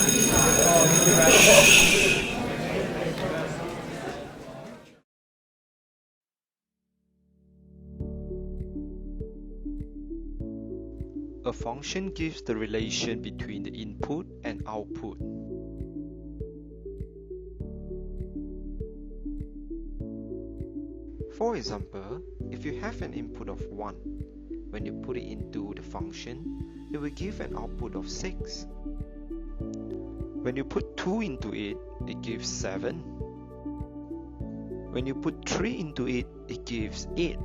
A function gives the relation between the input and output. For example, if you have an input of 1, when you put it into the function, it will give an output of 6. When you put 2 into it, it gives 7. When you put 3 into it, it gives 8.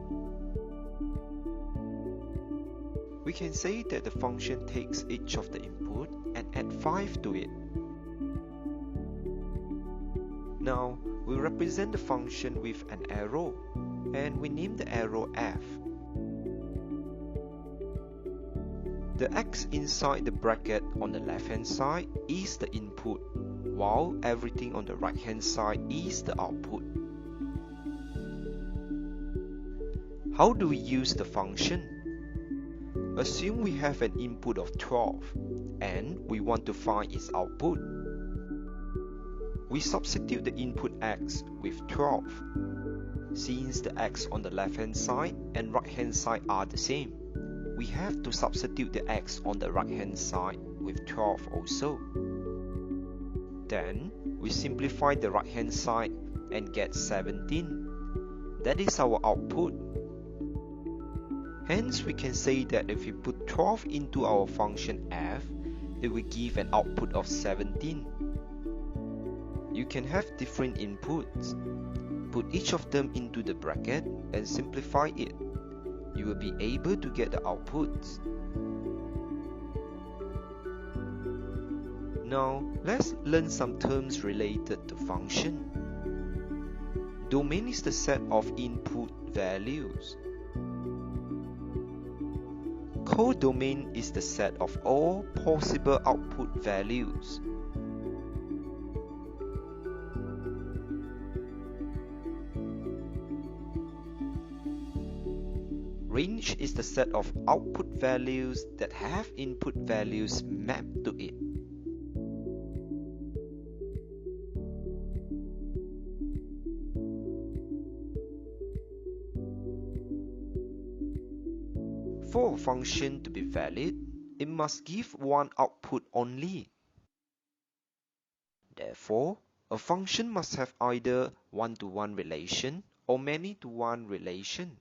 We can say that the function takes each of the input and add 5 to it. Now, we represent the function with an arrow, and we name the arrow f. The x inside the bracket on the left hand side is the input, while everything on the right hand side is the output. How do we use the function? Assume we have an input of 12 and we want to find its output. We substitute the input x with 12. Since the x on the left hand side and right hand side are the same, we have to substitute the x on the right hand side with 12 also. Then we simplify the right hand side and get 17. That is our output. Hence, we can say that if we put 12 into our function f, it will give an output of 17. You can have different inputs. Put each of them into the bracket and simplify it. You will be able to get the outputs. Now, let's learn some terms related to function. Domain is the set of input values. Codomain is the set of all possible output values. Range is the set of output values that have input values mapped to it. For a function to be valid, it must give one output only. Therefore, a function must have either one-to-one relation or many-to-one relation.